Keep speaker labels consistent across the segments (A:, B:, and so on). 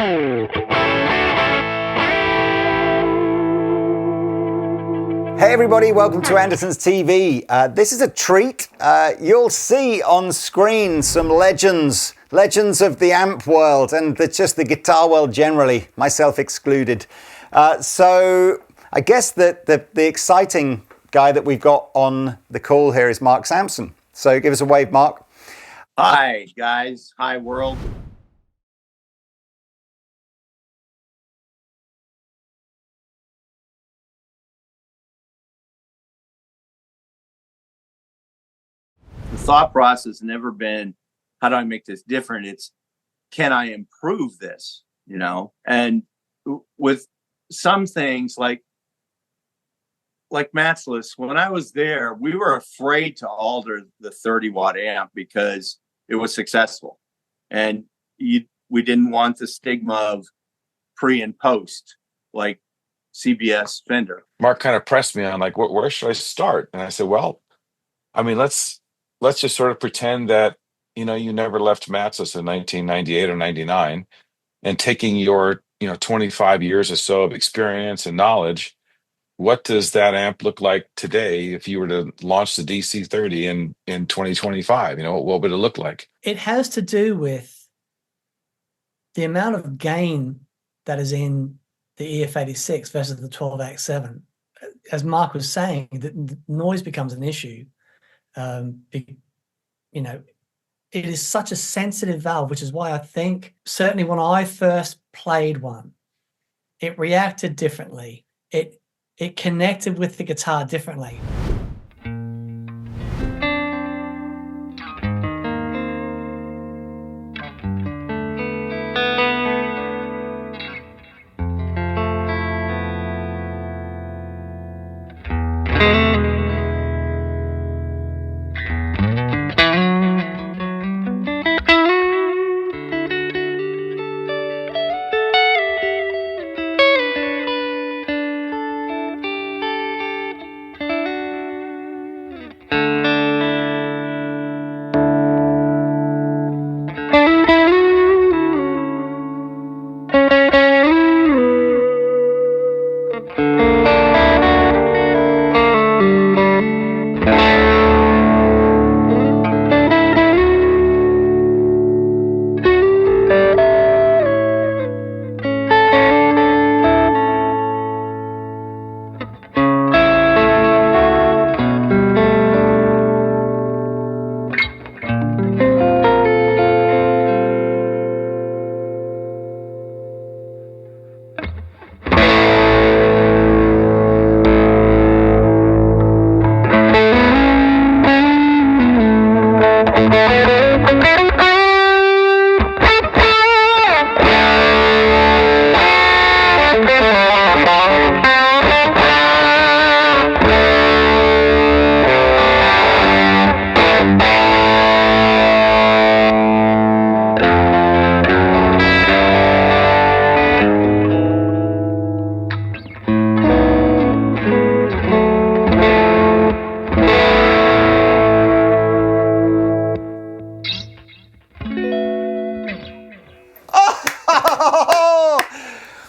A: Hey everybody, welcome to Andertons TV. This is a treat. You'll see on screen some legends of the amp world and just the guitar world generally, myself excluded. So I guess that the exciting guy that we've got on the call here is Mark Sampson. So give us a wave, Mark.
B: Hi guys, hi world. The thought process has never been, how do I make this different? It's, can I improve this? You know, and with some things like Matchless, when I was there, we were afraid to alter the 30-watt amp because it was successful. And we didn't want the stigma of pre and post, like CBS Fender.
C: Mark kind of pressed me on like, where should I start? And I said, well, I mean, let's just sort of pretend that, you know, you never left Matchless in 1998 or 99, and taking your, 25 years or so of experience and knowledge, what does that amp look like today if you were to launch the DC30 in 2025? What would it look like?
D: It has to do with the amount of gain that is in the EF86 versus the 12X7. As Mark was saying, the noise becomes an issue. It is such a sensitive valve, which is why I think certainly when I first played one, it reacted differently. It connected with the guitar differently.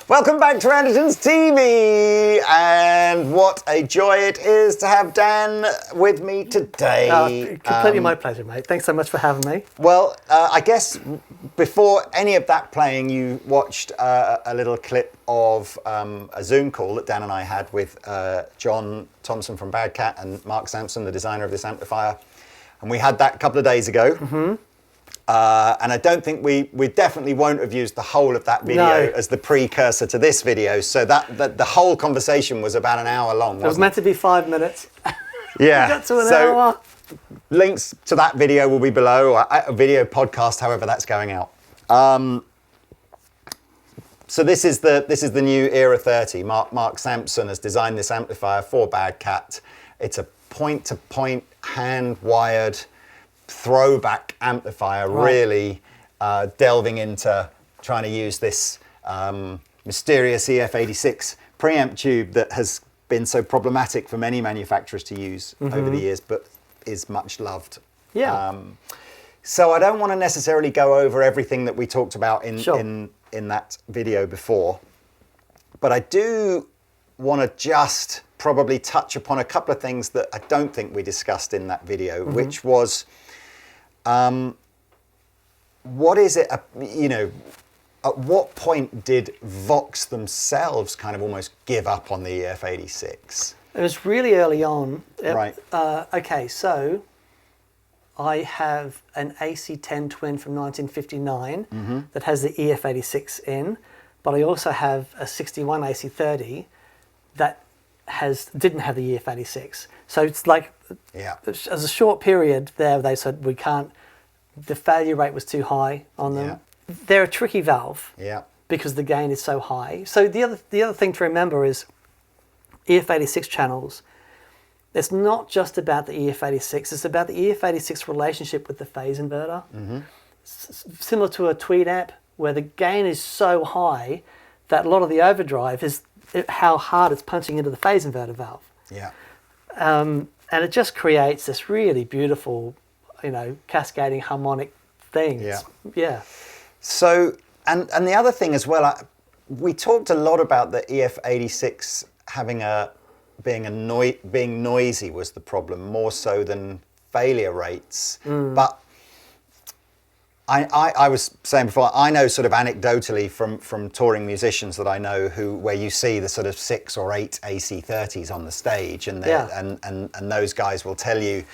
A: Welcome back to Andertons TV, and what a joy it is to have Dan with me today.
D: Completely my pleasure, mate. Thanks so much for having me.
A: Well, I guess before any of that playing, you watched a little clip of a Zoom call that Dan and I had with John Thompson from Badcat and Mark Sampson, the designer of this amplifier, and we had that a couple of days ago. Mm-hmm. And I don't think we definitely won't have used the whole of that video as the precursor to this video. So that the whole conversation was about an hour long.
D: It was meant to be 5 minutes.
A: Yeah.
D: We got to an hour.
A: Links to that video will be below, or a video podcast, however that's going out. So this is the new Era 30. Mark Sampson has designed this amplifier for Badcat. It's a point-to-point hand-wired throwback amplifier, really delving into trying to use this mysterious EF86 preamp tube that has been so problematic for many manufacturers to use over the years, but is much loved. Yeah. So I don't want to necessarily go over everything that we talked about in in that video before, but I do want to just probably touch upon a couple of things that I don't think we discussed in that video, which was what is it, you know, at what point did Vox themselves kind of almost give up on the EF86?
E: It was really early on.
A: Right.
E: Okay, so I have an AC10 twin from 1959 that has the EF86 in, but I also have a 61 AC30 that didn't have the EF86. So it's like, as a short period there, they said we can't, the failure rate was too high on them.
A: Yeah.
E: They're a tricky valve because the gain is so high. So the other thing to remember is EF86 channels, it's not just about the EF86, it's about the EF86 relationship with the phase inverter. Similar to a tweed amp, where the gain is so high that a lot of the overdrive is how hard it's punching into the phase inverter valve.
A: Yeah.
E: And it just creates this really beautiful, you know, cascading harmonic thing. Yeah.
A: So, and the other thing as well, we talked a lot about the EF86 being noisy was the problem, more so than failure rates. But I was saying before, I know sort of anecdotally from touring musicians that I know where you see the sort of 6 or 8 AC30s on the stage, and and those guys will tell you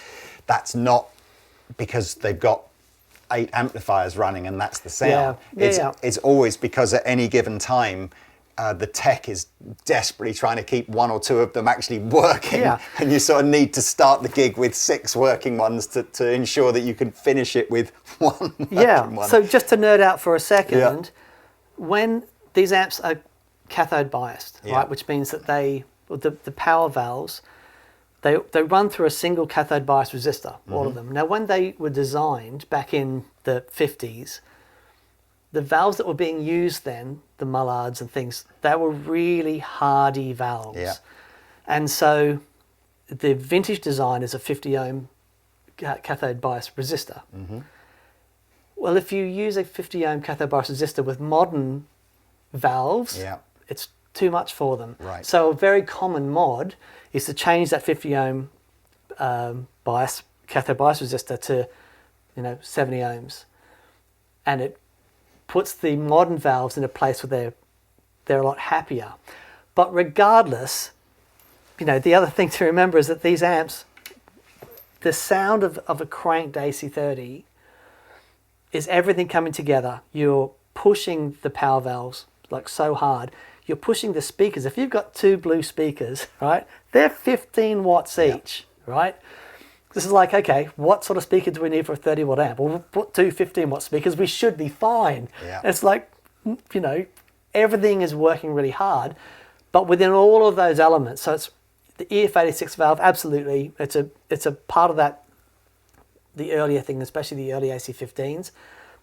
A: that's not because they've got 8 amplifiers running and that's the sound. It's always because at any given time the tech is desperately trying to keep 1 or 2 of them actually working, and you sort of need to start the gig with 6 working ones to ensure that you can finish it with 1 working one.
E: So just to nerd out for a second, when these amps are cathode biased, right, which means that the power valves, they run through a single cathode bias resistor, all of them. Now, when they were designed back in the 50s, the valves that were being used then, the Mullards and things, they were really hardy valves. And so the vintage design is a 50 ohm cathode bias resistor. Well, if you use a 50 ohm cathode bias resistor with modern valves, it's too much for them. So a very common mod is to change that 50 ohm cathode bias resistor to 70 ohms, and it puts the modern valves in a place where they're a lot happier. But regardless, the other thing to remember is that these amps, the sound of a cranked AC30 is everything coming together. You're pushing the power valves like so hard. You're pushing the speakers. If you've got 2 blue speakers, right, they're 15 watts each, right? This is like, okay, what sort of speaker do we need for a 30 watt amp? Well, we'll put 2 15 watt speakers, we should be fine. It's like, everything is working really hard, but within all of those elements. So it's the EF86 valve, absolutely. It's a part of that, the earlier thing, especially the early AC15s,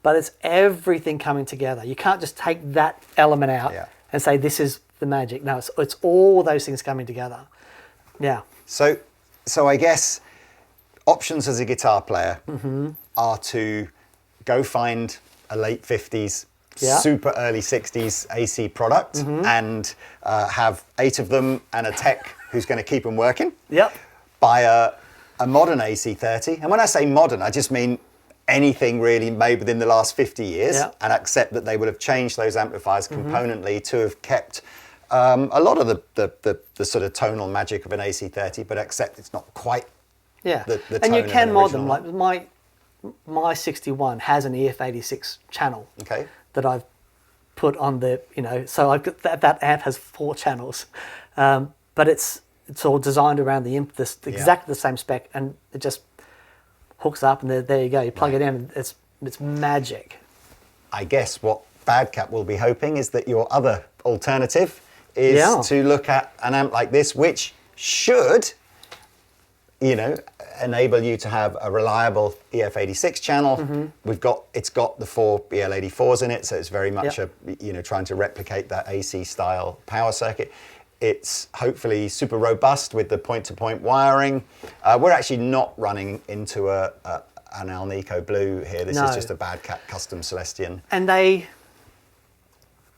E: but it's everything coming together. You can't just take that element out and say this is the magic. No, it's all those things coming together.
A: So I guess options as a guitar player are to go find a late 50s, super early 60s AC product and have 8 of them and a tech who's going to keep them working. Buy a modern AC30. And when I say modern, I just mean anything really made within the last 50 years and accept that they would have changed those amplifiers componently to have kept a lot of the sort of tonal magic of an AC30, but accept it's not quite the
E: and you can mod them.
A: original.
E: Like my 61 has an EF86 channel that I've put on the, so I've got that amp has 4 channels, but it's all designed around exactly the same spec, and it just hooks up, and there you go. You plug it in, and it's magic.
A: I guess what Badcat will be hoping is that your other alternative is to look at an amp like this, which should, enable you to have a reliable EF86 channel. It's got the 4 BL84s in it, so it's very much trying to replicate that AC style power circuit. It's hopefully super robust with the point-to-point wiring. We're actually not running into an Alnico Blue here. This is just a Badcat custom Celestion.
E: And they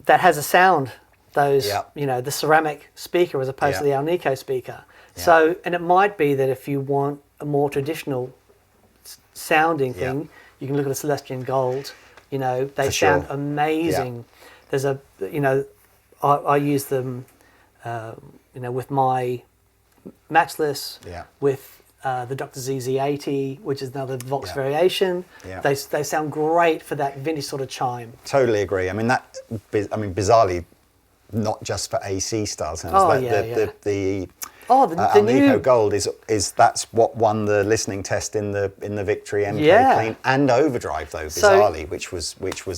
E: that has a sound. Those,
A: Yeah.
E: the ceramic speaker as opposed to the
A: Yeah.
E: Alnico speaker.
A: Yeah.
E: So, and it might be that if you want a more traditional sounding
A: Yeah.
E: thing, you can look at a Celestian Gold. They
A: For
E: sound
A: sure.
E: amazing. There's I use them, with my Matchless,
A: Yeah.
E: with the Dr. ZZ80, which is another Vox
A: Yeah.
E: variation.
A: Yeah.
E: They sound great for that vintage sort of chime.
A: Totally agree. I mean, bizarrely, not just for AC style sounds.
E: Oh,
A: Like
E: yeah,
A: the,
E: yeah.
A: the
E: The new
A: Alnico Gold is that's what won the listening test in the Victory MK
E: Yeah.
A: Clean and Overdrive though,
E: So-
A: bizarrely, which was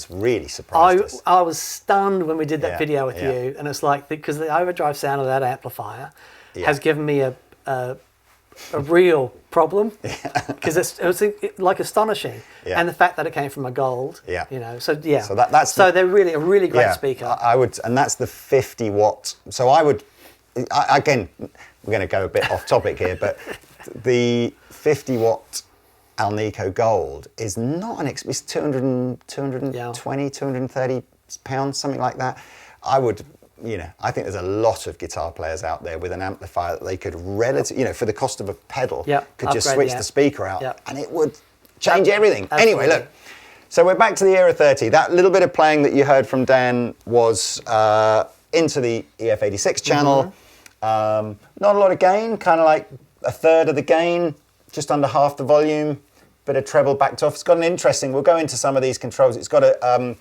A: really surprised us.
E: I was stunned when we did that
A: Yeah,
E: video with
A: yeah.
E: you, and it's like because the overdrive sound of that amplifier
A: Yeah.
E: has given me a real problem because it was like astonishing,
A: Yeah.
E: and the fact that it came from a Gold,
A: Yeah.
E: So yeah,
A: So that's
E: so
A: the-
E: they're really a really great speaker.
A: I would, and that's the 50 watt. So again, we're going to go a bit off topic here, but the 50 watt Alnico Gold is not it's 220, 230 pounds, something like that. I think there's a lot of guitar players out there with an amplifier that they could for the cost of a pedal,
E: Yep,
A: could just
E: upgrade,
A: switch
E: yeah.
A: the speaker out
E: Yep.
A: and it would change everything. Anyway,
E: Absolutely.
A: look. So we're back to the Era 30. That little bit of playing that you heard from Dan was into the EF86 channel. Not a lot of gain, kind of like a third of the gain, just under half the volume, bit of treble backed off. It's got we'll go into some of these controls. It's got a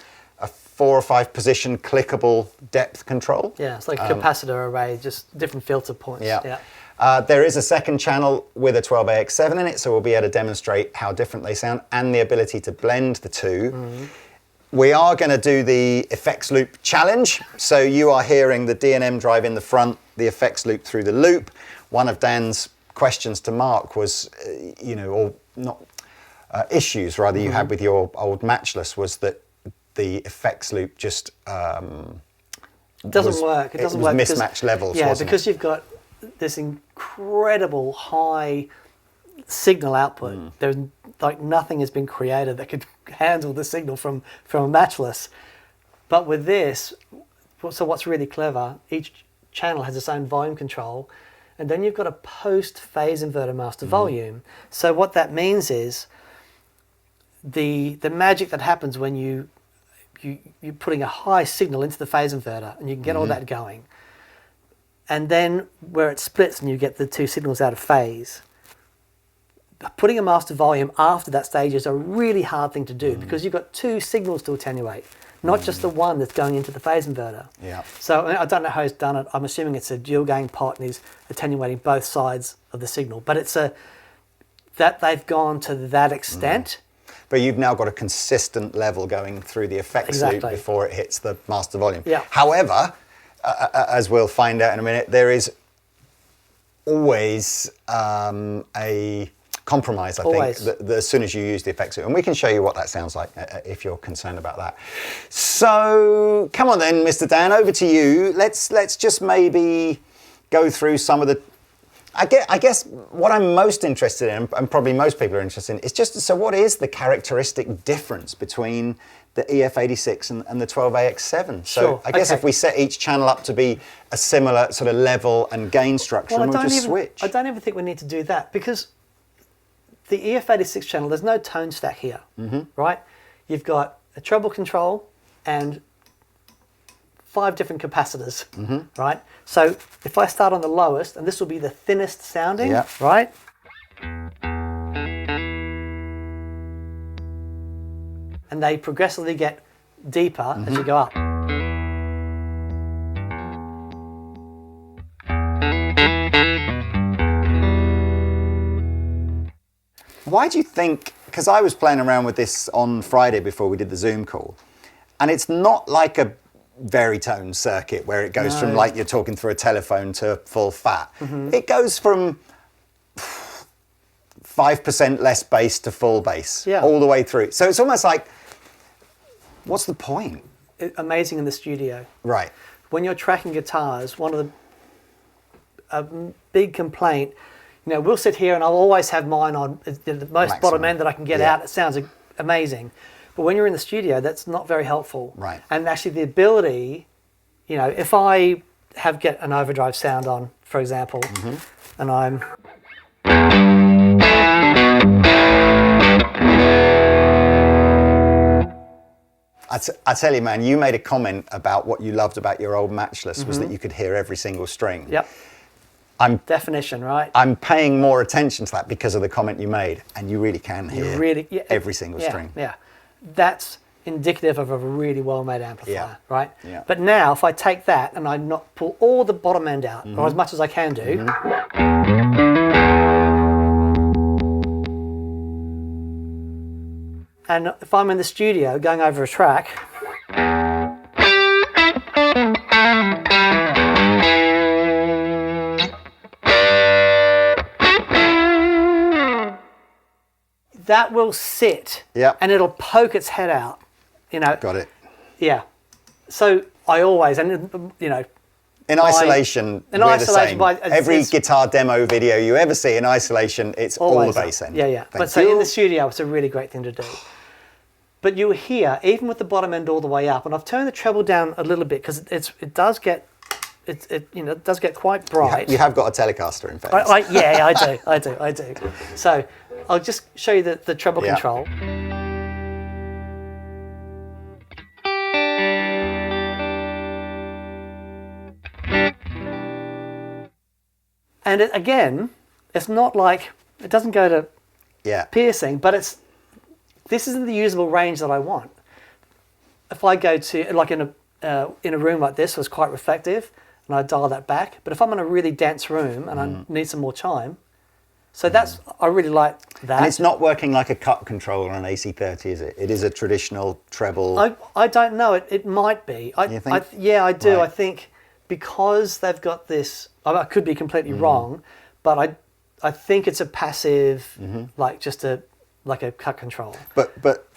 A: 4 or 5 position clickable depth control.
E: Yeah, it's like a capacitor array, just different filter points.
A: Yeah. There is a second channel with a 12AX7 in it, so we'll be able to demonstrate how different they sound and the ability to blend the two. We are going to do the effects loop challenge. So you are hearing the D&M drive in the front, the effects loop through the loop. One of Dan's questions to Mark was, issues rather you had with your old Matchless was that the effects loop just
E: It doesn't work. It doesn't work.
A: Mismatched levels.
E: Yeah,
A: wasn't
E: because
A: it?
E: you've got this incredible high signal output. There's like nothing has been created that could handle the signal from a Matchless. But with this, so what's really clever, each channel has its own volume control, and then you've got a post-phase inverter master volume. So what that means is the magic that happens when you're putting a high signal into the phase inverter, and you can get all that going. And then where it splits and you get the two signals out of phase, putting a master volume after that stage is a really hard thing to do because you've got two signals to attenuate, not just the one that's going into the phase inverter.
A: Yeah.
E: So I don't know how he's done it. I'm assuming it's a dual gain pot and he's attenuating both sides of the signal. But it's that they've gone to that extent.
A: But you've now got a consistent level going through the effects loop
E: Exactly.
A: before it hits the master volume.
E: Yeah.
A: However, as we'll find out in a minute, there is always a compromise, I
E: Always.
A: think, as soon as you use the effects loop. And we can show you what that sounds like if you're concerned about that. So come on then, Mr. Dan, over to you. Let's just maybe go through some of the... I guess what I'm most interested in, and probably most people are interested in, is just, so what is the characteristic difference between the EF86 and the 12AX7? So
E: Sure,
A: I guess
E: okay.
A: if we set each channel up to be a similar sort of level and gain structure, and we'll just switch.
E: I don't even think we need to do that because the EF86 channel, there's no tone stack here, right? You've got a treble control and 5 different capacitors, right? So if I start on the lowest, and this will be the thinnest sounding,
A: Yeah.
E: right? And they progressively get deeper as you go up.
A: Why do you think, because I was playing around with this on Friday before we did the Zoom call, and it's not like a veritone circuit where it goes from like you're talking through a telephone to full fat. It goes from 5% less bass to full bass all the way through. So it's almost like, what's the point?
E: Amazing in the studio.
A: Right.
E: When you're tracking guitars, one of a big complaint, you know, we'll sit here and I'll always have mine on the most
A: Maximum.
E: bottom end that I can get
A: Yeah.
E: out. It sounds amazing. But when you're in the studio, that's not very helpful.
A: Right.
E: And actually the ability, you know, if I get an overdrive sound on, for example, and I'm...
A: I tell you, man, you made a comment about what you loved about your old Matchless was that you could hear every single string.
E: Yep. Definition, right?
A: I'm paying more attention to that because of the comment you made, and you really can hear every single string.
E: Yeah, that's indicative of a really well-made amplifier, right?
A: Yeah.
E: But now, if I take that and I not pull all the bottom end out, or as much as I can do, and if I'm in the studio going over a track, that will sit, and it'll poke its head out, you know.
A: Got it.
E: Yeah. So I always, and you know,
A: in isolation, we're the same. Every guitar demo video you ever see in isolation, it's all the bass end.
E: Yeah. But so in the studio, it's a really great thing to do. But you hear, even with the bottom end all the way up, and I've turned the treble down a little bit because it does get quite bright.
A: You have got a Telecaster, in fact.
E: I do. So I'll just show you the treble control. And again, it's not like, it doesn't go to piercing, but this isn't the usable range that I want. If I go to, like in a room like this, was quite reflective, and I dial that back. But if I'm in a really dense room and I need some more chime, so I really like that.
A: And it's not working like a cut controller on an AC30, is it? It is a traditional treble.
E: I don't know. It might be.
A: You think?
E: I do.
A: Right.
E: I think because they've got this, I could be completely wrong, but I think it's a passive, like just a cut control.
A: But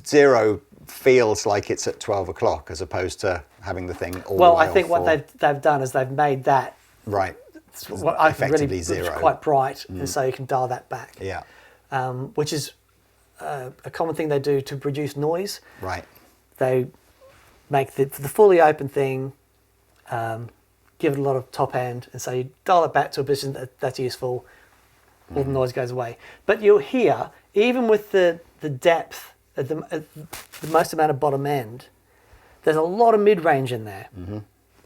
A: Zero feels like it's at 12 o'clock as opposed to having the thing all the way
E: Well, I think what they've done is they've made that what I think
A: effectively
E: really
A: zero.
E: quite bright, and so you can dial that back.
A: Yeah.
E: Which is a common thing they do to reduce noise.
A: Right.
E: They make the fully open thing, give it a lot of top end, and so you dial it back to a position that's useful. All the noise goes away. But you'll hear, even with the depth, at the most amount of bottom end, there's a lot of mid-range in there,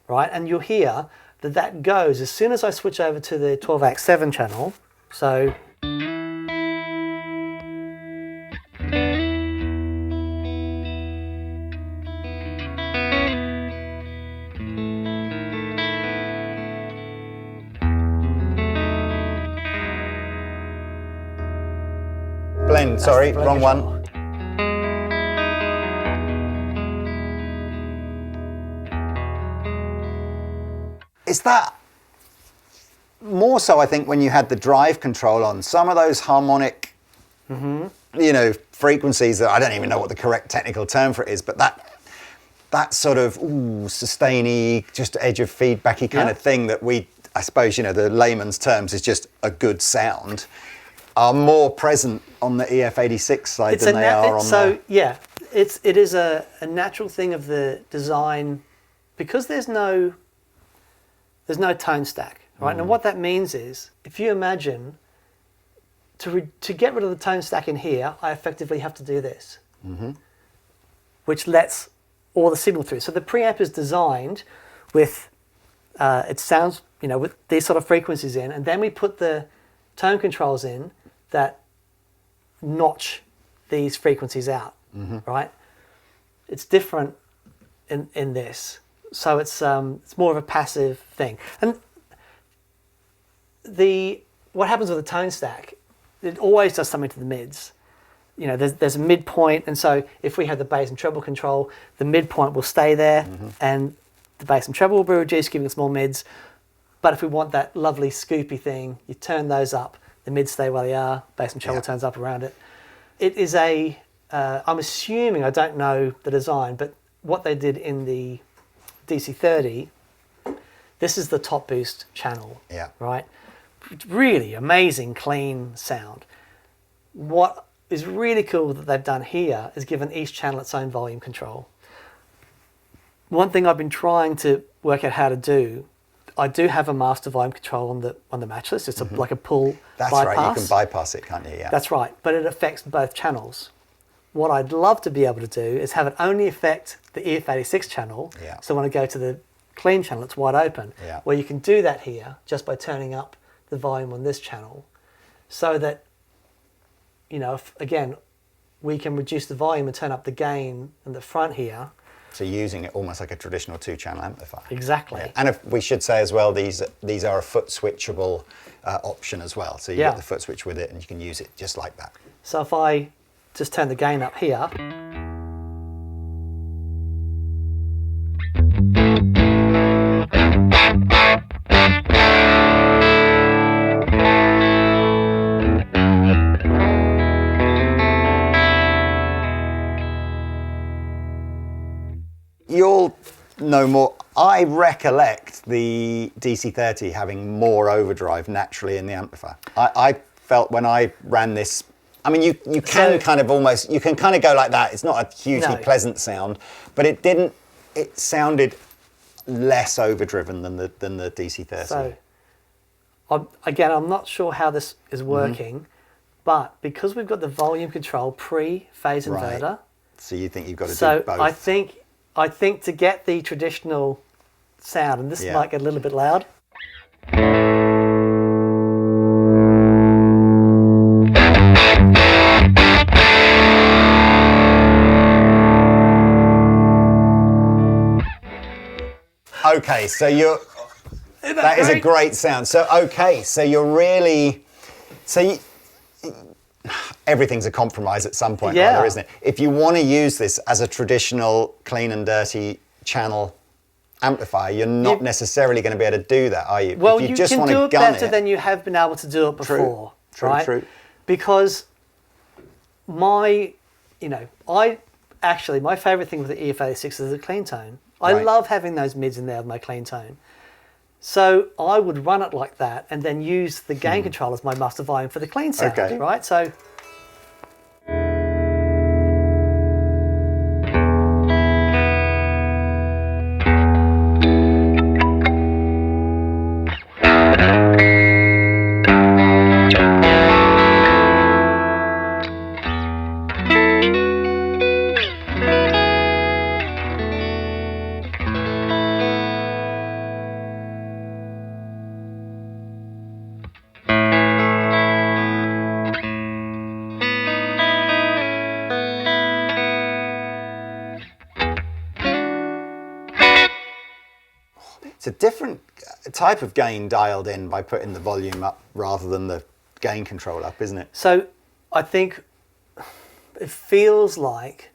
E: right? And you'll hear that goes as soon as I switch over to the 12-7 channel. So
A: blend, sorry, wrong one. Is that more so, I think, when you had the drive control on? Some of those harmonic, frequencies that I don't even know what the correct technical term for it is, but that sort of sustainy, just edge of feedbacky kind of thing that I suppose, the layman's terms is just a good sound, are more present on the EF86 side than they are on the...
E: Yeah, it is a natural thing of the design, because there's no tone stack, right? And what that means is, if you imagine, to get rid of the tone stack in here, I effectively have to do this, which lets all the signal through. So the preamp is designed with, it sounds, with these sort of frequencies in, and then we put the tone controls in that notch these frequencies out, right? It's different in this. So it's more of a passive thing. And what happens with the tone stack, it always does something to the mids. There's a midpoint, and so if we have the bass and treble control, the midpoint will stay there, and the bass and treble will be reduced, giving us more mids. But if we want that lovely scoopy thing, you turn those up, the mids stay where they are, bass and treble turns up around it. It is I'm assuming, I don't know the design, but what they did in the DC30, this is the top boost channel, right? Really amazing, clean sound. What is really cool that they've done here is given each channel its own volume control. One thing I've been trying to work out how to do, I do have a master volume control on the Matchless. It's like a pull
A: That's
E: bypass.
A: right, you can bypass it, can't you? Yeah.
E: That's right, but it affects both channels. What I'd love to be able to do is have it only affect the EF86 channel.
A: Yeah.
E: So when I go to the clean channel, it's wide open.
A: Yeah.
E: Well, you can do that here just by turning up the volume on this channel, so that, you know, if, again, we can reduce the volume and turn up the gain in the front here.
A: So using it almost like a traditional 2-channel amplifier.
E: Exactly.
A: Yeah. And if we should say as well, these are a foot switchable option as well. So you get the foot switch with it, and you can use it just like that.
E: So if I just turn the gain up here,
A: You'll know more. I recollect the DC30 having more overdrive naturally in the amplifier. I felt when I ran this, I mean, you can kind of almost, you can kind of go like that. It's not a hugely pleasant sound, but it sounded less overdriven than the DC30.
E: So, I'm not sure how this is working, but because we've got the volume control pre-phase inverter,
A: so you think you've got to
E: so
A: do both?
E: I think to get the traditional sound, and this might get a little bit loud.
A: Okay, so that is a great sound. So you're really, everything's a compromise at some point, rather, isn't it? If you want to use this as a traditional clean and dirty channel amplifier, you're not necessarily going to be able to do that, are you?
E: Well,
A: if
E: you
A: just
E: can
A: want
E: do
A: to
E: it
A: gun
E: better than you have been able to do it before.
A: True.
E: Because my favourite thing with the EF86 is the clean tone. I love having those mids in there with my clean tone. So I would run it like that and then use the gain control as my master volume for the clean sound, right? So.
A: It's a different type of gain dialed in by putting the volume up rather than the gain control up, isn't it?
E: So I think it feels like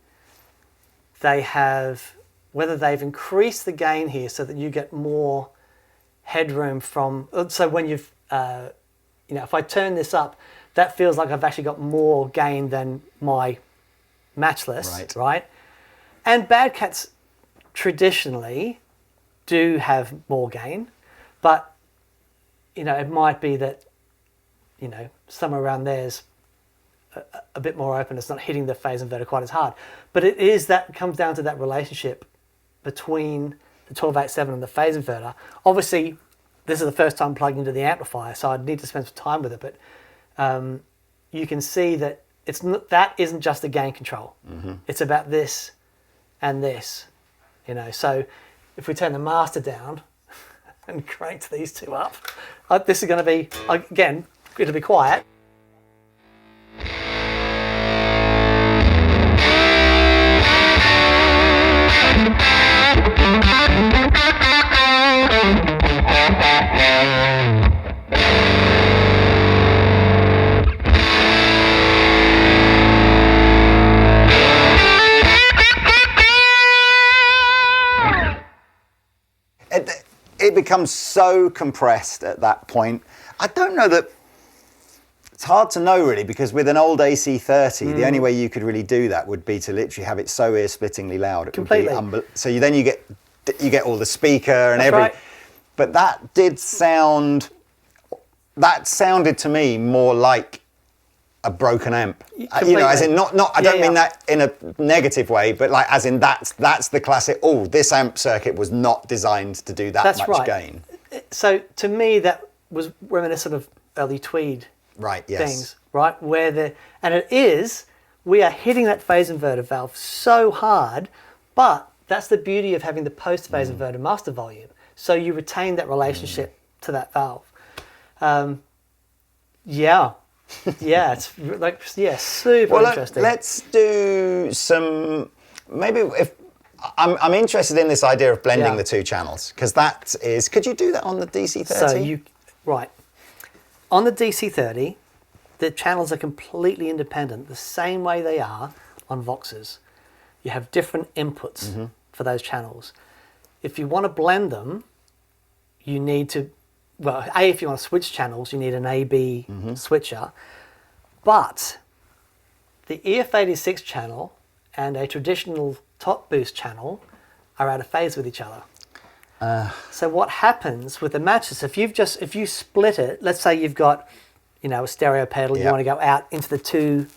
E: they have, whether they've increased the gain here so that you get more headroom from, so when you've, if I turn this up, that feels like I've actually got more gain than my Matchless, right? And badcats traditionally do have more gain, but it might be that somewhere around there's a bit more open. It's not hitting the phase inverter quite as hard, but it comes down to that relationship between the 1287 and the phase inverter. Obviously, this is the first time plugging into the amplifier, so I'd need to spend some time with it. But you can see that that isn't just the gain control. It's about this and this, So if we turn the master down and crank these two up, this is going to be, again, it'll be quiet.
A: It becomes so compressed at that point. I don't know that, it's hard to know really, because with an old AC30, the only way you could really do that would be to literally have it so ear-splittingly loud. It
E: Completely.
A: Would be so you get all the speaker and
E: That's
A: everything.
E: right.
A: But that sounded to me more like a broken amp.
E: Completely.
A: As in not. I don't mean
E: yeah.
A: that in a negative way, but like as in that's the classic. Oh, this amp circuit was not designed to do that
E: That's
A: much
E: right.
A: gain.
E: So to me, that was reminiscent of early Tweed
A: Right. Yes.
E: things, right? We are hitting that phase inverter valve so hard, but that's the beauty of having the post phase inverter master volume. So you retain that relationship to that valve. It's super interesting.
A: Let's do some. Maybe if I'm interested in this idea of blending the two channels, because that is. Could you do that on the DC30?
E: So on the DC30, the channels are completely independent, the same way they are on Voxes. You have different inputs for those channels. If you want to blend them, you need to. Well, if you want to switch channels, you need an A/B switcher. But the EF86 channel and a traditional top boost channel are out of phase with each other. So what happens with the Matchless, if you split it, let's say you've got, a stereo pedal, you want to go out into the two,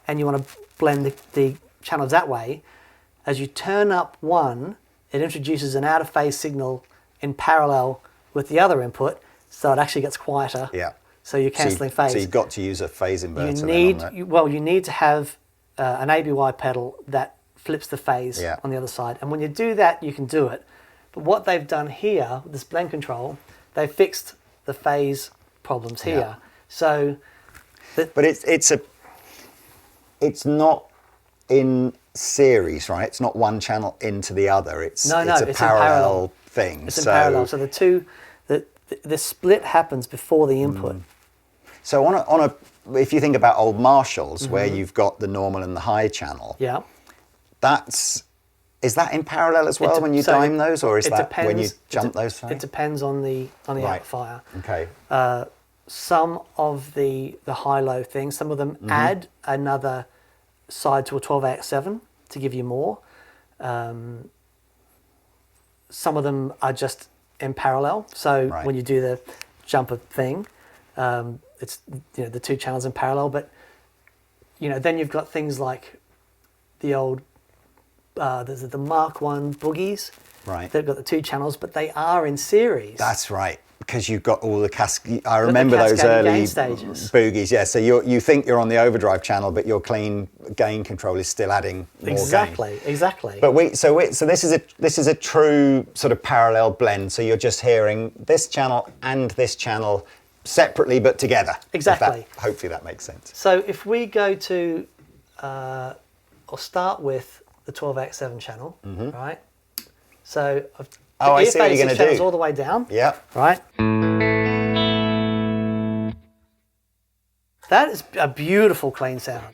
E: and you want to blend the channels that way. As you turn up one, it introduces an out of phase signal in parallel with the other input, so it actually gets quieter.
A: Yeah.
E: So you're cancelling phase.
A: So you've got to use a phase inverter.
E: You need to have an ABY pedal that flips the phase on the other side. And when you do that, you can do it. But what they've done here, with this blend control, they've fixed the phase problems here.
A: Yeah.
E: So,
A: but it's not in series, right? It's not one channel into the other. It's a parallel thing.
E: It's in parallel. So the split happens before the input.
A: So on a if you think about old Marshalls, where you've got the normal and the high channel, is that in parallel as well when you dime those, or is that when you jump those things?
E: It depends on the amplifier.
A: Okay.
E: Some of the high-low things, some of them add another side to a 12AX7 to give you more. Some of them are just in parallel. So when you do the jumper thing, it's the two channels in parallel. But then you've got things like the old there's the Mark 1 boogies.
A: Right.
E: They've got the two channels, but they are in series.
A: That's right. Because you've got all the I remember those early boogies. Yeah, so you think you're on the overdrive channel, but your clean gain control is still adding more gain.
E: Exactly.
A: But so this is a true sort of parallel blend. So you're just hearing this channel and this channel separately but together.
E: Exactly.
A: Hopefully that makes sense.
E: So if we go to, I'll start with the 12AX7 channel, right? So
A: I see what you're going to do.
E: All the way down.
A: Yeah.
E: Right. That is a beautiful clean sound.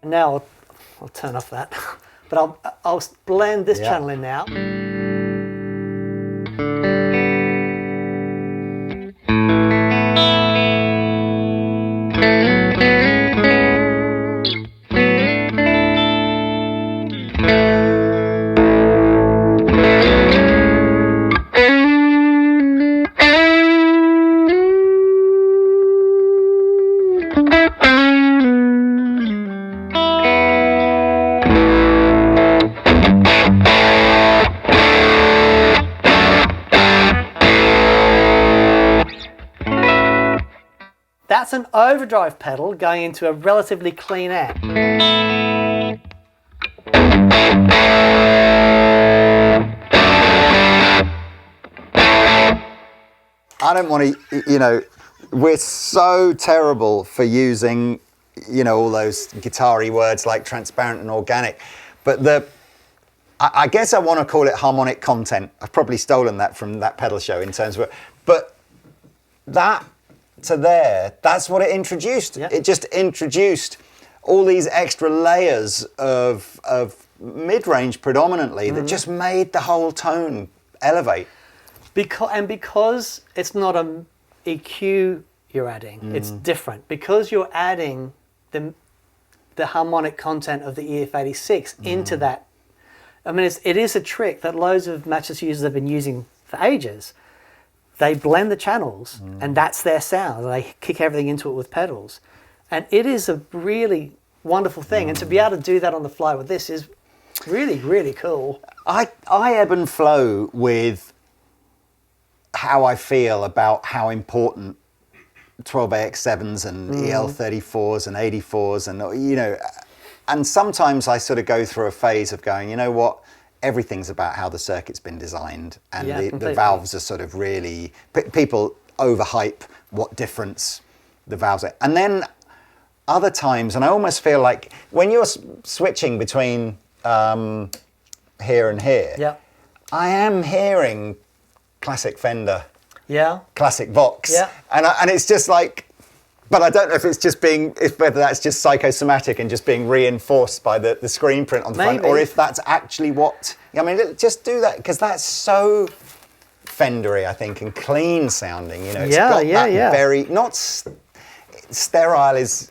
E: Now I'll turn off that, but I'll blend this channel in now. That's an overdrive pedal going into a relatively clean amp.
A: I don't want to, we're so terrible for using, all those guitar-y words like transparent and organic. But I guess I want to call it harmonic content. I've probably stolen that from that pedal show in terms of, but that to there, that's what it introduced. Yeah. It just introduced all these extra layers of mid-range predominantly that just made the whole tone elevate.
E: Because it's not an EQ you're adding, it's different. Because you're adding the the harmonic content of the EF86 into that. I mean, it is a trick that loads of Matchless users have been using for ages. They blend the channels, and that's their sound. They kick everything into it with pedals. And it is a really wonderful thing. And to be able to do that on the fly with this is really, really cool.
A: I ebb and flow with how I feel about how important 12AX7s and EL34s and 84s and, and sometimes I sort of go through a phase of going, you know what, everything's about how the circuit's been designed, and the valves are sort of really, people overhype what difference the valves are. And then other times, and I almost feel like when you're switching between here and here, I am hearing classic Fender, classic Vox, and it's just like, but I don't know if it's just whether that's just psychosomatic and just being reinforced by the screen print on the front, or if that's actually what, I mean, just do that, because that's so Fendery, I think, and clean sounding, it's got that very, not sterile is,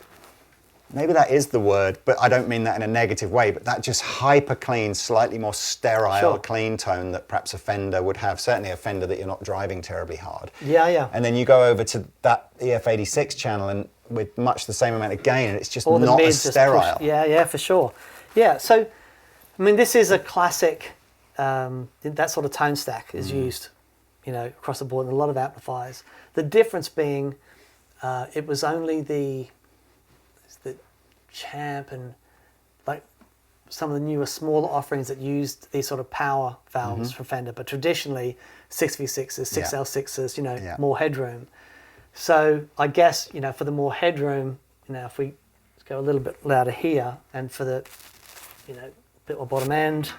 A: maybe that is the word, but I don't mean that in a negative way, but that just hyper clean, slightly more sterile, clean tone that perhaps a Fender would have, certainly a Fender that you're not driving terribly hard. And then you go over to that EF86 channel and with much the same amount of gain, and it's just not as sterile.
E: For sure. So, I mean, this is a classic, that sort of tone stack is used, across the board in a lot of amplifiers. The difference being, it was only the Champ and like some of the newer smaller offerings that used these sort of power valves for Fender, but traditionally 6V6s, 6L6s, more headroom. So I guess, for the more headroom, if we go a little bit louder here, and for the, bit more bottom end.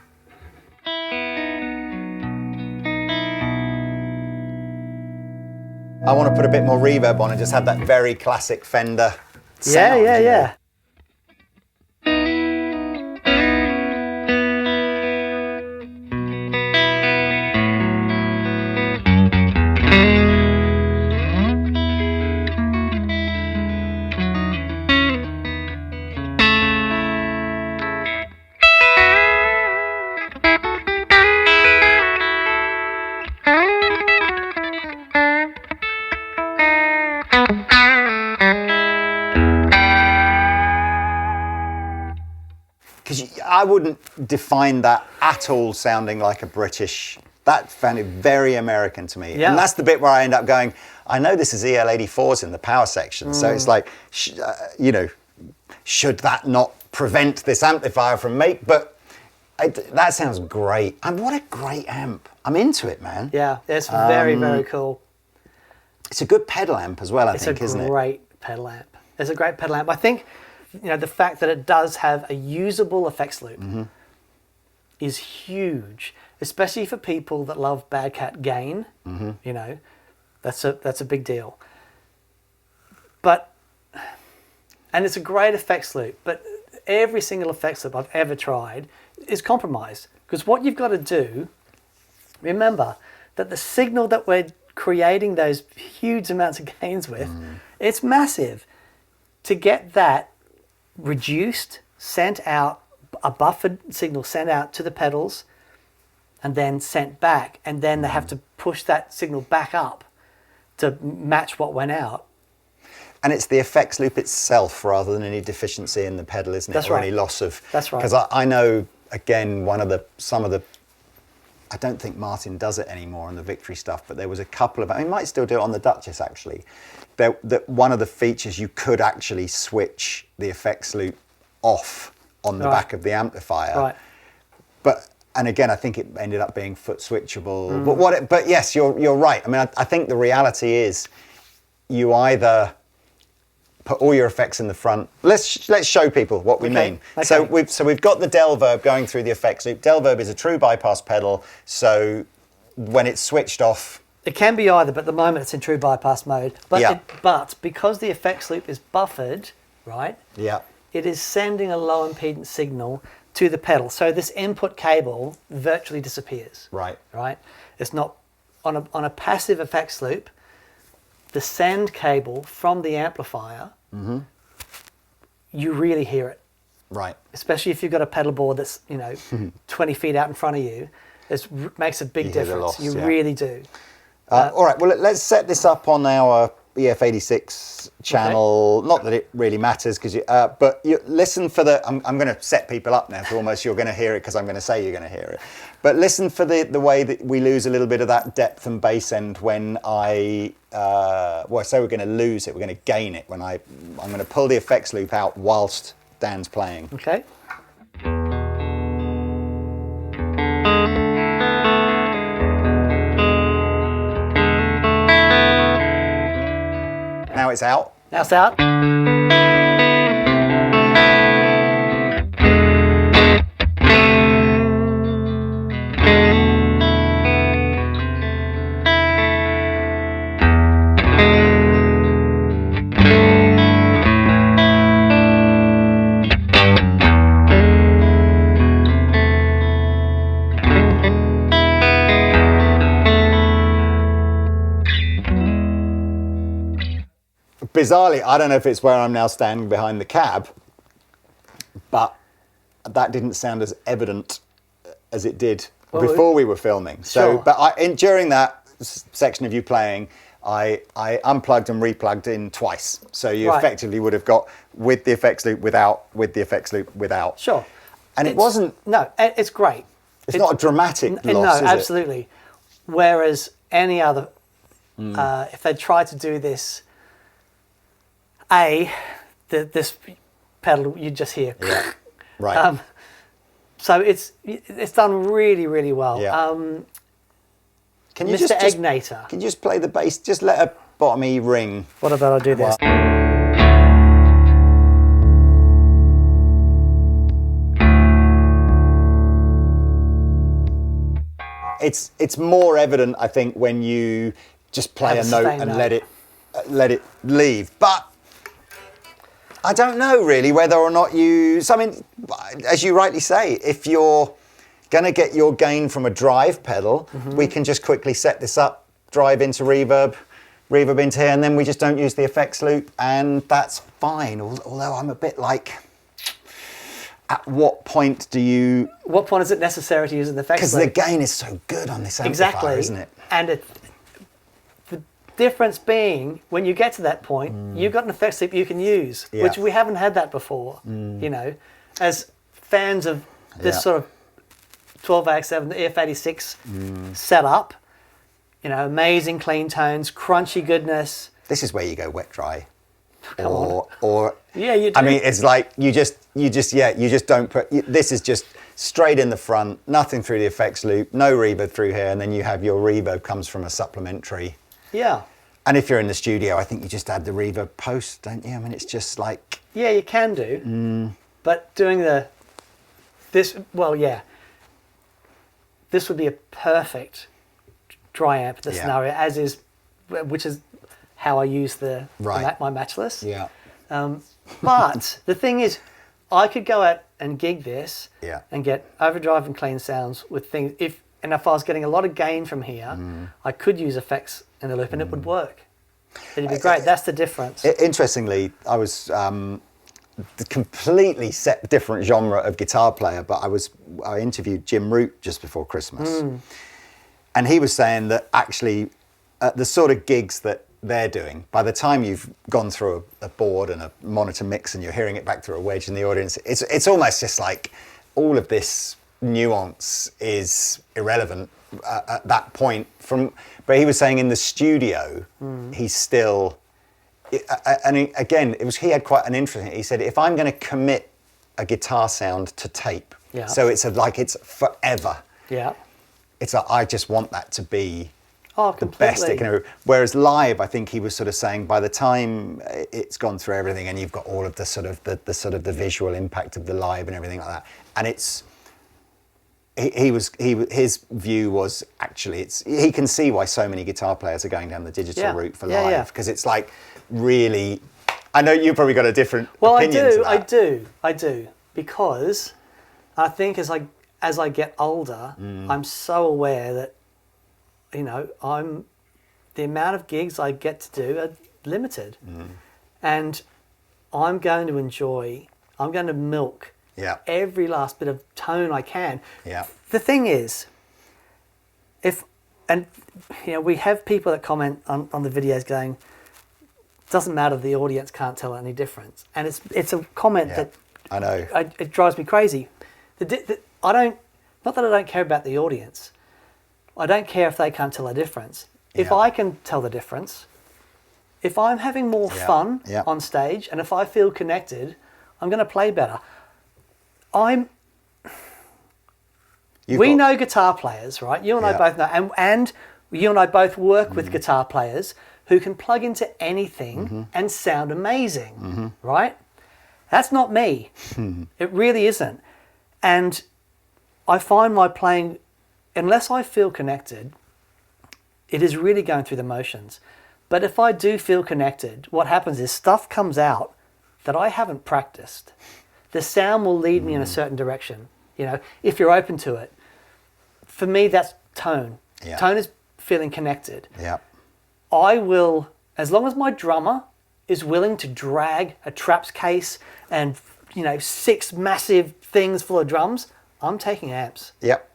A: I want to put a bit more reverb on and just have that very classic Fender sound.
E: Yeah.
A: Because I wouldn't define that at all sounding like a British, that found it very American to me. And that's the bit where I end up going, I know this is EL84s in the power section, so it's like, should that not prevent this amplifier from but that sounds great. And what a great amp. I'm into it, man.
E: Yeah, it's very, very cool.
A: It's a good pedal amp as well, I think, isn't it?
E: It's a great pedal amp. It's a great pedal amp. I think, the fact that it does have a usable effects loop is huge, especially for people that love badcat gain. That's a big deal. And it's a great effects loop, but every single effects loop I've ever tried is compromised, because what you've got to do, remember that the signal that we're creating those huge amounts of gains with, it's massive. To get that reduced, sent out, a buffered signal sent out to the pedals, and then sent back, and then they have to push that signal back up to match what went out.
A: And it's the effects loop itself rather than any deficiency in the pedal, isn't it?
E: That's
A: or
E: right.
A: Any loss of...
E: That's right.
A: Because I know, again, some of the... I don't think Martin does it anymore on the Victory stuff, but there was a couple of... I might still do it on the Duchess, actually. That one of the features, you could actually switch the effects loop off on the back of the amplifier. And again, I think it ended up being foot switchable. But yes, you're right. I mean, I think the reality is you either put all your effects in the front. Let's show people what we mean.
E: Okay.
A: So we've got the Delverb going through the effects loop. Delverb is a true bypass pedal. So when it's switched off,
E: it can be either, but at the moment it's in true bypass mode. But because the effects loop is buffered, right?
A: Yeah.
E: It is sending a low impedance signal to the pedal. So this input cable virtually disappears.
A: Right.
E: Right? It's not on a passive effects loop. The send cable from the amplifier, you really hear it.
A: Right.
E: especially if you've got a pedal board that's 20 feet out in front of you. It makes a big
A: You hear the
E: difference.
A: loss,
E: You
A: yeah.
E: really do.
A: All right, well, let's set this up on our EF86 channel. Not that it really matters, because but you listen for the. I'm going to set people up now to almost you're going to hear it because I'm going to say you're going to hear it. But listen for the way that we lose a little bit of that depth and bass end when I. Well, I say we're going to lose it. We're going to gain it when I'm going to pull the effects loop out whilst Dan's playing.
E: Okay.
A: Now it's out.
E: Now it's out.
A: Bizarrely, I don't know if it's where I'm now standing behind the cab, but that didn't sound as evident as it did before we were filming. So,
E: Sure.
A: but during that section of you playing, I unplugged and replugged in twice. So you
E: Right.
A: effectively would have got with the effects loop without, with the effects loop without.
E: Sure.
A: And it wasn't.
E: No, it's great.
A: It's not a dramatic loss,
E: No,
A: is it?
E: absolutely. Whereas any other, if they tried to do this, this pedal you just hear.
A: Yeah. Right.
E: So it's done really, really well.
A: Yeah. Can you
E: Mr.
A: just
E: Egnator.
A: can you just play the bass? Just let a bottom E ring.
E: What about I do this?
A: It's more evident, I think, when you just play
E: Have
A: a
E: a
A: note
E: sustained
A: and
E: note.
A: let it leave. But I don't know really whether or not you. So I mean, as you rightly say, if you're going to get your gain from a drive pedal, we can just quickly set this up, drive into reverb into here, and then we just don't use the effects loop, and that's fine. Although I'm a bit like, at what point do you?
E: What point is it necessary to use an effects
A: Because the
E: loop?
A: gain is so good on this amplifier,
E: Exactly.
A: isn't it?
E: And the difference being, when you get to that point, you've got an effects loop you can use,
A: Yeah.
E: which we haven't had that before. As fans of this
A: Yeah.
E: sort of 12AX7, the EF86 setup, amazing clean tones, crunchy goodness.
A: This is where you go wet dry.
E: Come on.
A: Or
E: Yeah, you do.
A: I mean, it's like you just don't put. This is just straight in the front, nothing through the effects loop, no reverb through here, and then you have your reverb comes from a supplementary.
E: Yeah.
A: And if you're in the studio, I think you just add the reverb post, don't you? I mean, it's just like
E: Yeah, you can do. But doing this would be a perfect dry amp for the
A: Yeah.
E: scenario, which is how I use my Matchless.
A: yeah,
E: But the thing is, I could go out and gig this
A: Yeah.
E: and get overdrive and clean sounds with things. If I was getting a lot of gain from here, I could use effects in the loop and it would work. It'd be great. That's the difference.
A: Interestingly, I was the completely different genre of guitar player, but I interviewed Jim Root just before Christmas, and he was saying that actually the sort of gigs that they're doing, by the time you've gone through a board and a monitor mix and you're hearing it back through a wedge in the audience, it's almost just like all of this nuance is irrelevant at that point. But he was saying in the studio, he's still. And again, he had quite an interesting. He said, if I'm going to commit a guitar sound to tape,
E: Yeah.
A: so it's it's forever.
E: Yeah.
A: It's like I just want that to be
E: Oh,
A: the
E: completely.
A: best it can ever. Whereas live, I think he was sort of saying by the time it's gone through everything and you've got all of the sort of the visual impact of the live and everything like that, and it's. His view was actually he can see why so many guitar players are going down the digital route for live, because it's like really. I know you've probably got a different opinion to that.
E: I do, because I think as I get older, I'm so aware that the amount of gigs I get to do are limited, and I'm going to milk
A: Yeah.
E: every last bit of tone I can.
A: Yeah.
E: The thing is, we have people that comment on the videos going, doesn't matter, the audience can't tell any difference. And it's a comment that
A: I know.
E: It drives me crazy. I don't, not that I don't care about the audience. I don't care if they can't tell a difference. If I can tell the difference, if I'm having more fun on stage, and if I feel connected, I'm going to play better. We know guitar players, right? You and I both know, and you and I both work with guitar players who can plug into anything and sound amazing, right? That's not me. It really isn't. And I find my playing, unless I feel connected, it is really going through the motions. But if I do feel connected, what happens is stuff comes out that I haven't practiced. The sound will lead me in a certain direction, if you're open to it. For me, that's tone.
A: Yeah.
E: Tone is feeling connected.
A: Yeah.
E: I will, as long as my drummer is willing to drag a traps case and 6 massive things full of drums, I'm taking amps.
A: Yep.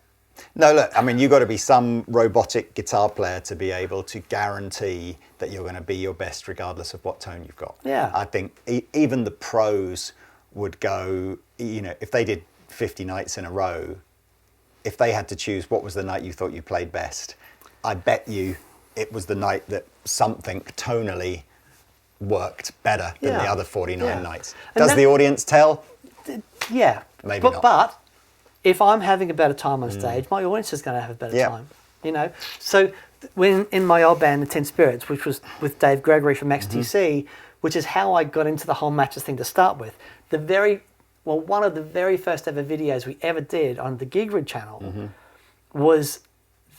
A: No, look, I mean, you've got to be some robotic guitar player to be able to guarantee that you're going to be your best regardless of what tone you've got.
E: Yeah.
A: I think even the pros would go, if they did 50 nights in a row, if they had to choose what was the night you thought you played best, I bet you it was the night that something tonally worked better than the other 49 nights. Does the audience tell?
E: Yeah.
A: Maybe not.
E: But if I'm having a better time on stage, my audience is going to have a better time. So when in my old band, the Tin Spirits, which was with Dave Gregory from XTC, which is how I got into the whole Matchless thing to start with, one of the very first ever videos we ever did on the Gig Rig channel was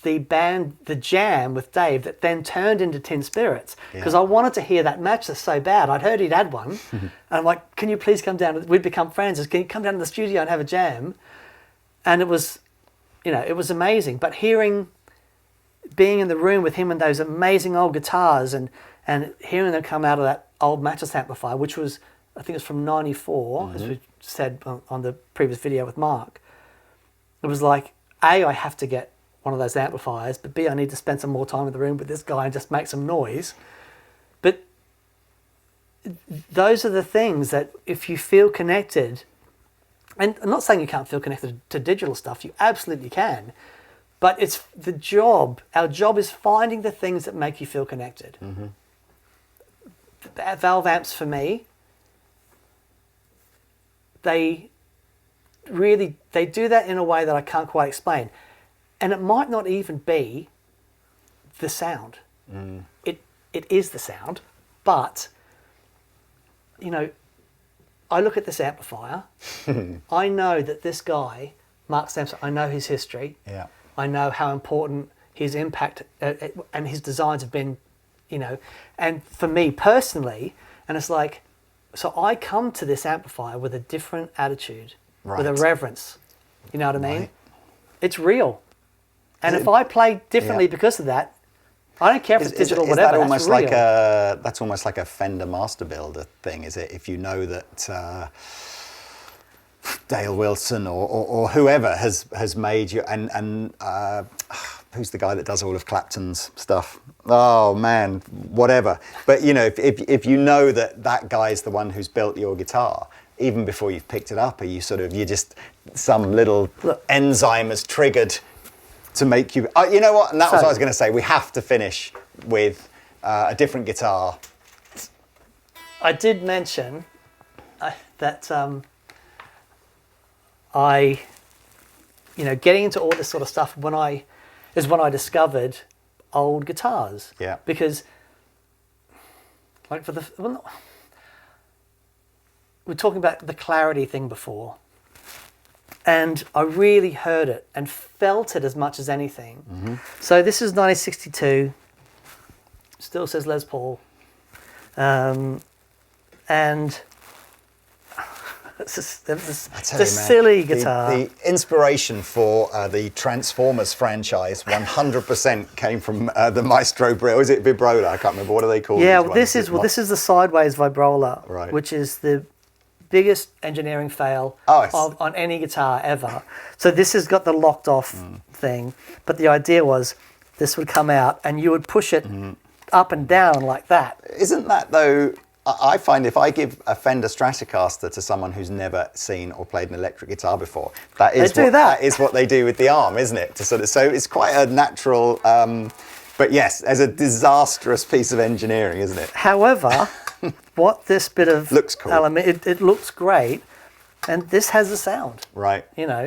E: the band, the jam with Dave, that then turned into Tin Spirits, because I wanted to hear that Matchless so bad. I'd heard he'd had one, and I'm like, can you please come down? We'd become friends. Can you come down to the studio and have a jam? And it was, it was amazing. But being in the room with him and those amazing old guitars and hearing them come out of that old Matchless amplifier, which was, I think it was from 94, as we said on the previous video with Mark, it was like, A, I have to get one of those amplifiers, but B, I need to spend some more time in the room with this guy and just make some noise. But those are the things that if you feel connected, and I'm not saying you can't feel connected to digital stuff, you absolutely can, but it's the job. Our job is finding the things that make you feel connected. Valve amps, for me, they do that in a way that I can't quite explain. And it might not even be the sound. It is the sound, but I look at this amplifier. I know that this guy, Mark Sampson, I know his history.
A: Yeah.
E: I know how important his impact and his designs have been, and for me personally, and it's like, so I come to this amplifier with a different attitude, with a reverence. You know what I mean?
A: Right.
E: It's real. And if I play differently because of that, I don't care if it's digital or whatever.
A: That almost
E: that's real.
A: that's almost like a Fender Master Builder thing, is it? If you know that Dale Wilson or whoever has made you, and who's the guy that does all of Clapton's stuff? Oh man, whatever. But if you know that guy's the one who's built your guitar, even before you've picked it up, you just some little enzyme has triggered to make you. You know what? And that was what I was going to say. We have to finish with a different guitar.
E: I did mention that getting into all this sort of stuff when I discovered old guitars.
A: Yeah.
E: Because, we're talking about the clarity thing before. And I really heard it and felt it as much as anything. So this is 1962. Still says Les Paul. And it's a silly guitar.
A: The inspiration for the Transformers franchise 100% came from the Maestro Brill. Is it Vibrola? I can't remember. What are they called?
E: Yeah, this is the sideways vibrola,
A: Right.
E: which is the biggest engineering fail on any guitar ever. So this has got the locked off thing, but the idea was this would come out and you would push it up and down like that.
A: Isn't that though? I find if I give a Fender Stratocaster to someone who's never seen or played an electric guitar before, that is what they do with the arm, isn't it? To sort of, so it's quite a natural, but yes, as a disastrous piece of engineering, isn't it?
E: However, what this bit of
A: looks cool.
E: element, it looks great, and this has a sound,
A: right?
E: You know.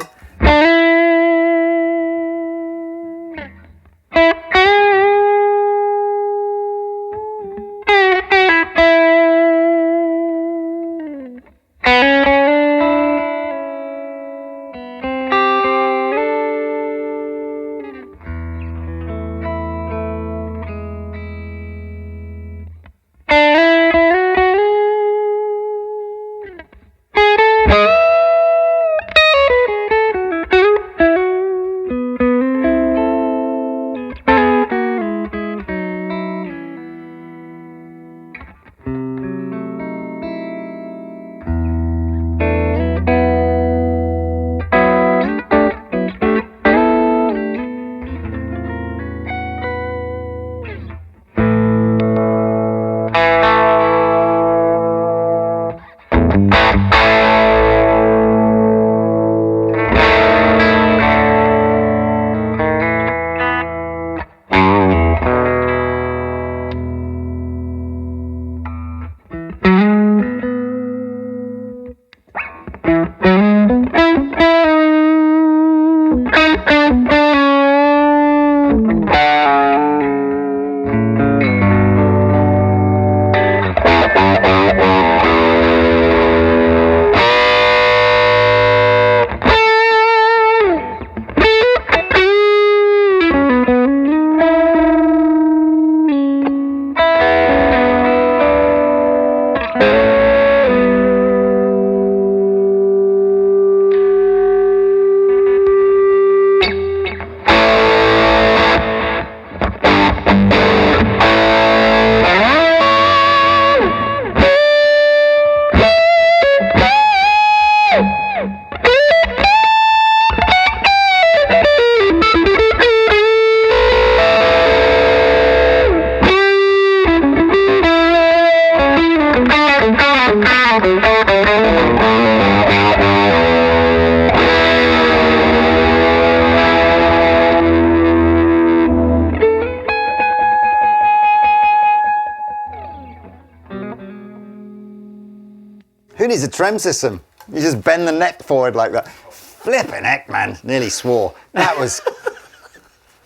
A: Who needs a trem system? You just bend the neck forward like that. Flipping heck, man. Nearly swore. That was...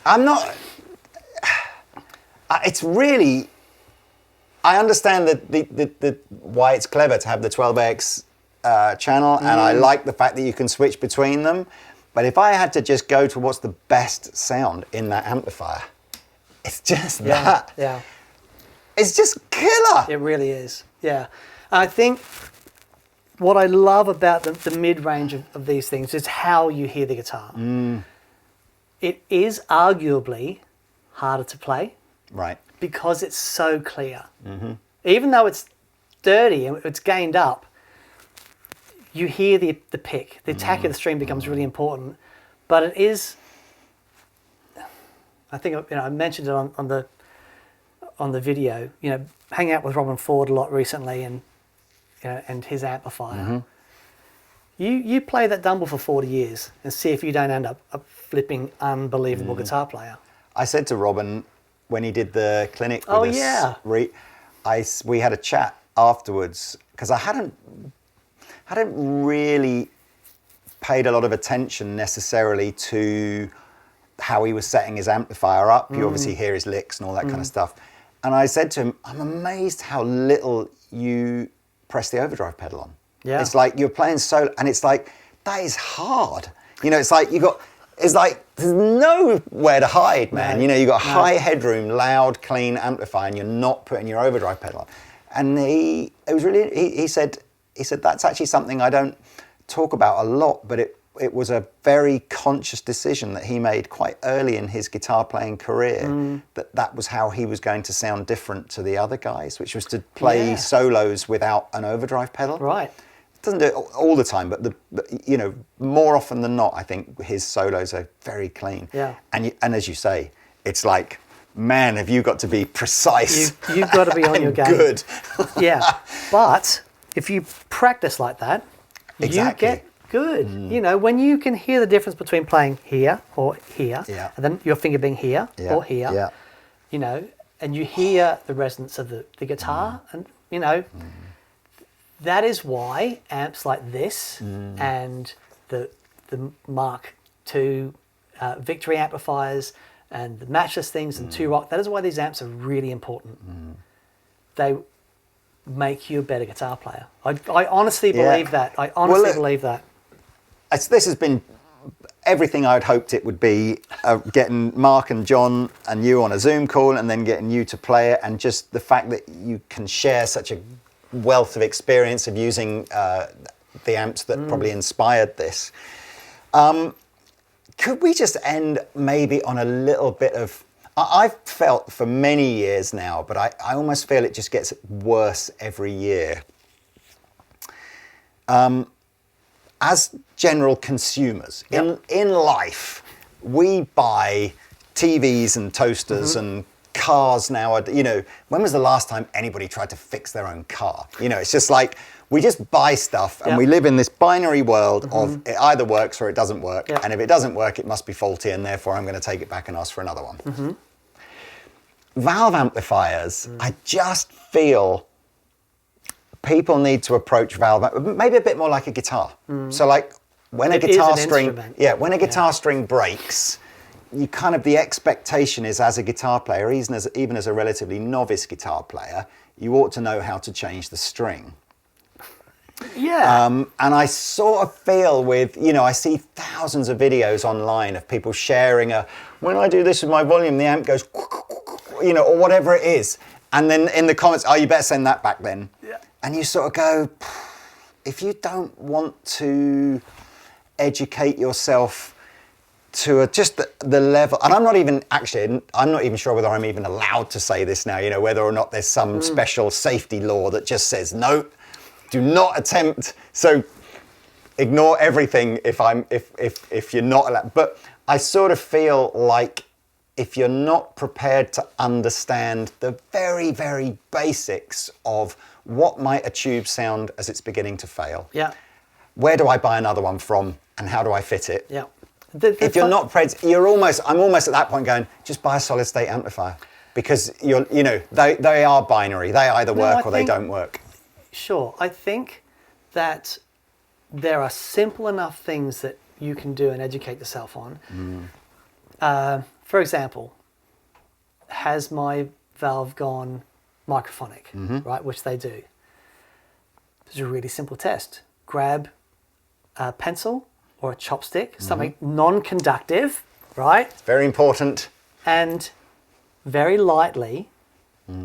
A: I'm not... It's really... I understand the why it's clever to have the 12AX channel, and I like the fact that you can switch between them. But if I had to just go to what's the best sound in that amplifier, it's just that.
E: Yeah.
A: It's just killer.
E: It really is. Yeah. I think what I love about the mid-range of these things is how you hear the guitar. It is arguably harder to play.
A: Right.
E: Because it's so clear. Even though it's dirty and it's gained up, you hear the pick. The attack of the string becomes really important. But it is, I think, I mentioned it on the video, hanging out with Robin Ford a lot recently and his amplifier. You play that Dumble for 40 years and see if you don't end up a flipping unbelievable guitar player. I
A: said to Robin, when he did the clinic with us, we had a chat afterwards, because I hadn't really paid a lot of attention necessarily to how he was setting his amplifier up. You obviously hear his licks and all that kind of stuff. And I said to him, I'm amazed how little you press the overdrive pedal on. Yeah. It's like you're playing solo, and it's like, that is hard. It's like it's like there's nowhere to hide, man. You got high headroom, loud, clean amplifier, and you're not putting your overdrive pedal on. And he said that's actually something I don't talk about a lot, but it was a very conscious decision that he made quite early in his guitar playing career, that was how he was going to sound different to the other guys, which was to play solos without an overdrive pedal.
E: Right.
A: doesn't do it all the time, but you know, more often than not, I think his solos are very clean.
E: Yeah.
A: And as you say, it's like, man, have you got to be precise?
E: You've got to be on your game.
A: Good.
E: Yeah, but if you practice like that,
A: Exactly.
E: you get good. You know, when you can hear the difference between playing here or here,
A: Yeah.
E: and then your finger being here or here,
A: Yeah.
E: you know, and you hear the resonance of the guitar, and you know, that is why amps like this and the Mark II Victory amplifiers and the Matchless things and 2-Rock, that is why these amps are really important. They make you a better guitar player. I honestly believe that. I honestly believe that.
A: This has been everything I'd hoped it would be, getting Mark and John and you on a Zoom call and then getting you to play it, and just the fact that you can share such a wealth of experience of using the amps that probably inspired this. Could we just end maybe on a little bit of... I've felt for many years now, but I almost feel it just gets worse every year. As general consumers, in life, we buy TVs and toasters and cars now. You know, when was the last time anybody tried to fix their own car? You know, it's just like, we just buy stuff and we live in this binary world of it either works or it doesn't work. And if it doesn't work, it must be faulty, and therefore I'm going to take it back and ask for another one. Valve amplifiers, I just feel people need to approach valve maybe a bit more like a guitar. So like when a guitar string, when a guitar string breaks, you kind of, the expectation is, as a guitar player, even as a relatively novice guitar player, you ought to know how to change the string.
E: Yeah.
A: And I sort of feel with, you know, I see thousands of videos online of people sharing when I do this with my volume, the amp goes, you know, or whatever it is. And then in the comments, oh, you better send that back then. Yeah. And you sort of go, if you don't want to educate yourself to just the level, and I'm not even sure whether I'm even allowed to say this now, you know, whether or not there's some special safety law that just says, no, do not attempt, so ignore everything if you're not allowed. But I sort of feel like if you're not prepared to understand the very, very basics of what might a tube sound as it's beginning to fail. Yeah. Where do I buy another one from, and how do I fit it? Yeah. If you're not prepared, I'm almost at that point going, just buy a solid state amplifier, because they are binary. They either work or they don't work.
E: Sure. I think that there are simple enough things that you can do and educate yourself on. For example, has my valve gone microphonic, right? Which they do. It's a really simple test. Grab a pencil or a chopstick, something non-conductive, right?
A: It's very important.
E: And very lightly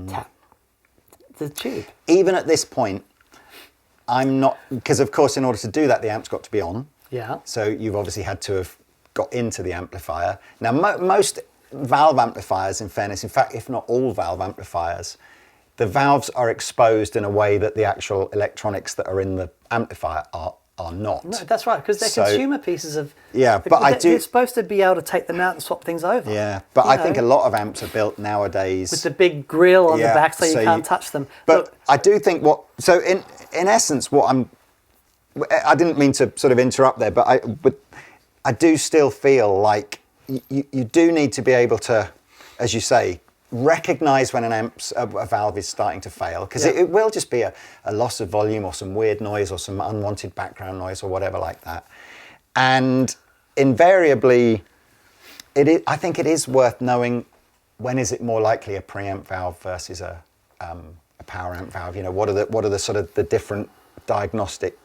E: tap the tube.
A: Even at this point, I'm not, because of course in order to do that the amp's got to be on. Yeah. So you've obviously had to have got into the amplifier. Now most valve amplifiers, in fairness, in fact if not all valve amplifiers, the valves are exposed in a way that the actual electronics that are in the amplifier are not.
E: No, that's right, because they're consumer pieces of...
A: Yeah, but
E: you're supposed to be able to take them out and swap things over.
A: Yeah, but I think a lot of amps are built nowadays...
E: with the big grill on the back so you can't touch them.
A: But look, I do think so in essence I didn't mean to sort of interrupt there, but I do still feel like you do need to be able to, as you say, recognize when a valve is starting to fail, because it will just be a loss of volume or some weird noise or some unwanted background noise or whatever like that. And invariably, I think it is worth knowing when is it more likely a preamp valve versus a power amp valve. You know, what are the sort of the different diagnostic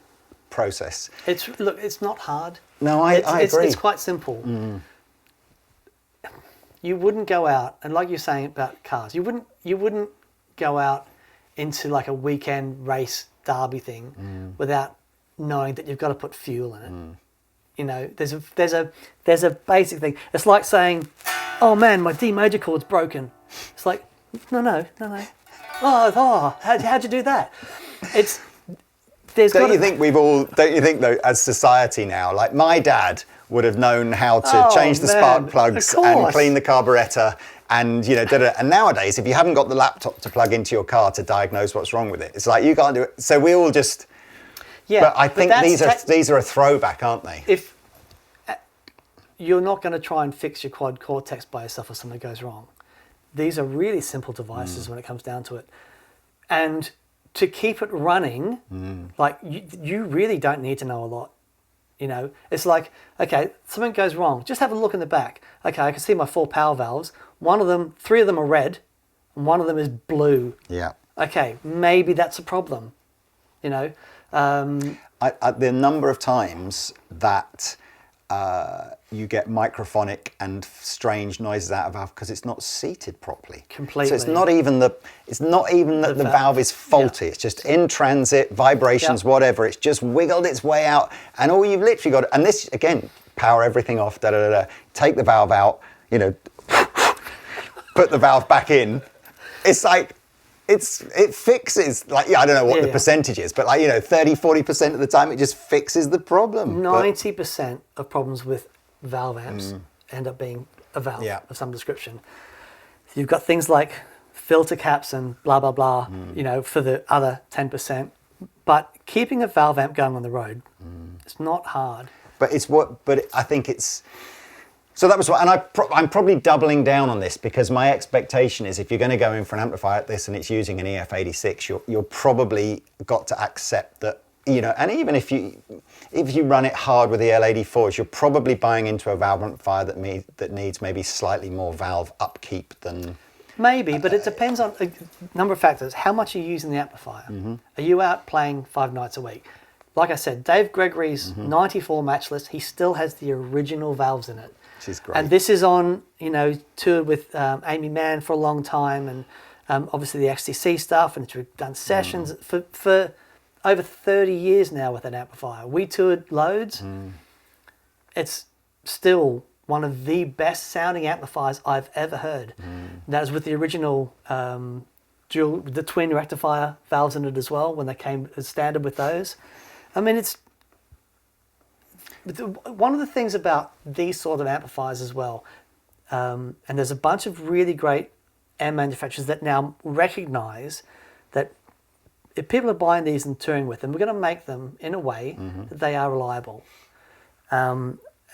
A: process?
E: It's not hard.
A: No, I agree.
E: It's quite simple. You wouldn't go out, and like you're saying about cars, you wouldn't go out into like a weekend race derby thing without knowing that you've got to put fuel in it. You know, there's a basic thing. It's like saying, "Oh man, my D major chord's broken." It's like, no. Oh, how'd you do that?
A: Don't you think though, as society now, like my dad would have known how to change the spark plugs and clean the carburetor and, you know, and nowadays, if you haven't got the laptop to plug into your car to diagnose what's wrong with it, it's like you can't do it. So we all just, but I think these are a throwback, aren't they?
E: If you're not going to try and fix your quad cortex by yourself if something goes wrong. These are really simple devices when it comes down to it. And to keep it running, like you really don't need to know a lot. You know, it's like, okay, something goes wrong. Just have a look in the back. Okay, I can see my 4 power valves. 3 of them are red, and 1 of them is blue.
A: Yeah.
E: Okay, maybe that's a problem. You know,
A: the number of times that you get microphonic and strange noises out of valve because it's not seated properly.
E: Completely.
A: So it's not even that the valve is faulty. It's just in transit, vibrations, whatever. It's just wiggled its way out, and all you've literally got. And this again, power everything off. Take the valve out. You know, put the valve back in. It's like. It fixes, like, I don't know what the percentage is, but like, you know, 30-40% of the time it just fixes the problem.
E: 90% of problems with valve amps end up being a valve of some description. You've got things like filter caps and blah, blah, blah, you know, for the other 10%. But keeping a valve amp going on the road, it's not hard.
A: But I think it's... So that was what, and I'm probably doubling down on this because my expectation is if you're going to go in for an amplifier like this and it's using an EF86, you're probably got to accept that, you know, and even if you run it hard with the L84s, you're probably buying into a valve amplifier that needs maybe slightly more valve upkeep than...
E: Maybe, but it depends on a number of factors. How much are you using the amplifier? Are you out playing 5 nights a week? Like I said, Dave Gregory's 94 Matchless, he still has the original valves in it.
A: Which is great.
E: And this is on, you know, toured with Amy Mann for a long time, and obviously the XTC stuff, and we've done sessions for over 30 years now with an amplifier. We toured loads. It's still one of the best sounding amplifiers I've ever heard. That was with the original the twin rectifier valves in it as well, when they came as standard with those. I mean, it's one of the things about these sort of amplifiers as well, and there's a bunch of really great amp manufacturers that now recognize that if people are buying these and touring with them, we're going to make them in a way that they are reliable.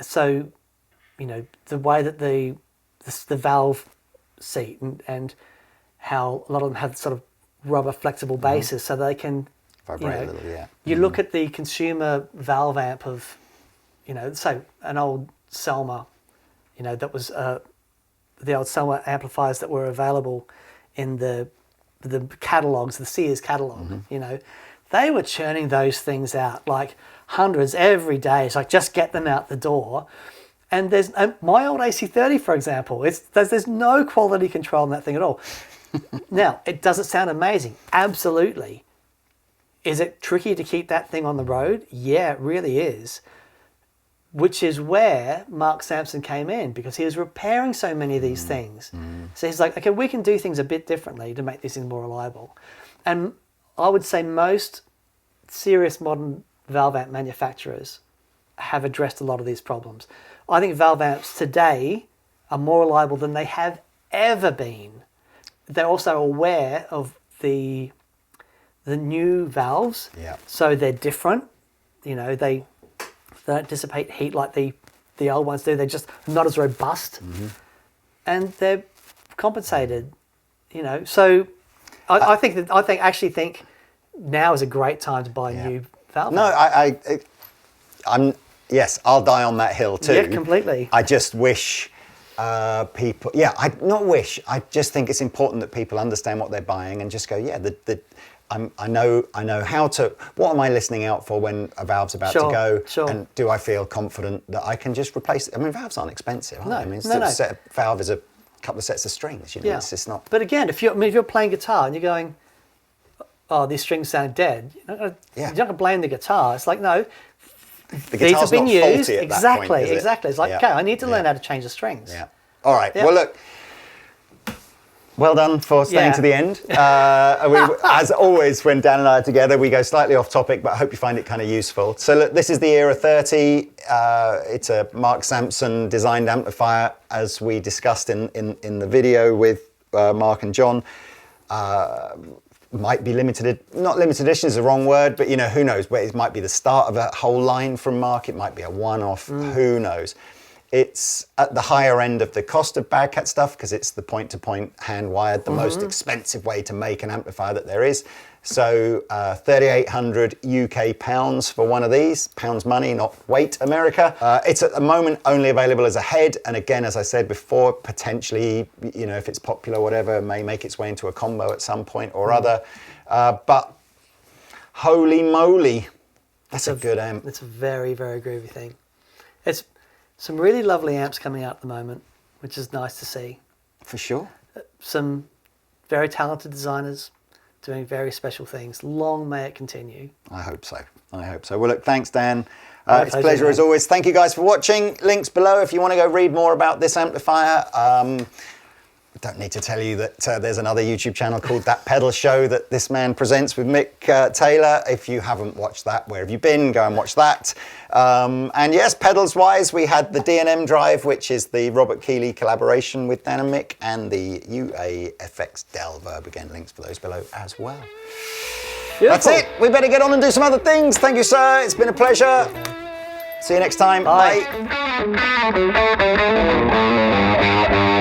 E: So, you know, the way that the valve seat and how a lot of them have sort of rubber flexible bases so they can
A: vibrate a little,
E: You look at the consumer valve amp of, you know, so an old Selmer, you know, that was the old Selmer amplifiers that were available in the catalogs, the Sears catalog, you know, they were churning those things out like hundreds every day. It's like, just get them out the door. And there's my old AC30, for example, there's no quality control in that thing at all. Now, it doesn't sound amazing. Absolutely. Is it tricky to keep that thing on the road? Yeah, it really is. Which is where Mark Sampson came in, because he was repairing so many of these things. So he's like, okay, we can do things a bit differently to make these things more reliable. And I would say most serious modern valve amp manufacturers have addressed a lot of these problems. I think valve amps today are more reliable than they have ever been. They're also aware of the new valves, so they're different. You know, they don't dissipate heat like the old ones do. They're just not as robust, and they're compensated. You know, so I actually think now is a great time to buy new valve.
A: No, I'm yes, I'll die on that hill too.
E: Yeah, completely.
A: I just wish people. Yeah, I just think it's important that people understand what they're buying and just go, yeah, I know how to. What am I listening out for when a valve's about to go?
E: Sure.
A: And do I feel confident that I can just replace it? I mean, valves aren't expensive, are they? I mean,
E: no.
A: set of valve is a couple of sets of strings. You know, it's just not.
E: But again, if you're playing guitar and you're going, oh, these strings sound dead, you're not going to blame the guitar. It's like, no,
A: the guitar's not faulty at that point,
E: exactly. It's like, okay, I need to learn how to change the strings.
A: Yeah. All right. Well, look. Well done for staying
E: Yeah.
A: to the end. As always, when Dan and I are together, we go slightly off topic, but I hope you find it kind of useful. So look, this is the Era 30. It's a Mark Sampson designed amplifier, as we discussed in the video with Mark and John. Might be not limited edition is the wrong word, but who knows? It might be the start of a whole line from Mark. It might be a one-off, who knows? It's at the higher end of the cost of badcat stuff because it's the point-to-point hand-wired, the most expensive way to make an amplifier that there is. So 3,800 UK pounds for one of these, pounds money, not weight, America. It's at the moment only available as a head. And again, as I said before, potentially, if it's popular, whatever, may make its way into a combo at some point or other. But holy moly, that's a good amp.
E: It's a very, very groovy thing. It's some really lovely amps coming out at the moment, which is nice to see.
A: For sure.
E: Some very talented designers doing very special things. Long may it continue.
A: I hope so. Well, look, thanks, Dan. It's a
E: pleasure,
A: pleasure as
E: mate.
A: always. Thank you guys for watching. Links below if you want to go read more about this amplifier. I don't need to tell you that there's another YouTube channel called That Pedal Show that this man presents with Mick Taylor. If you haven't watched that, where have you been? Go and watch that. And yes, pedals-wise, we had the D&M Drive, which is the Robert Keeley collaboration with Dan and Mick, and the UA-FX Delverb. Again, links for those below as well.
E: Beautiful.
A: That's it. We better get on and do some other things. Thank you, sir. It's been a pleasure. See you next time.
E: Bye.
A: Bye.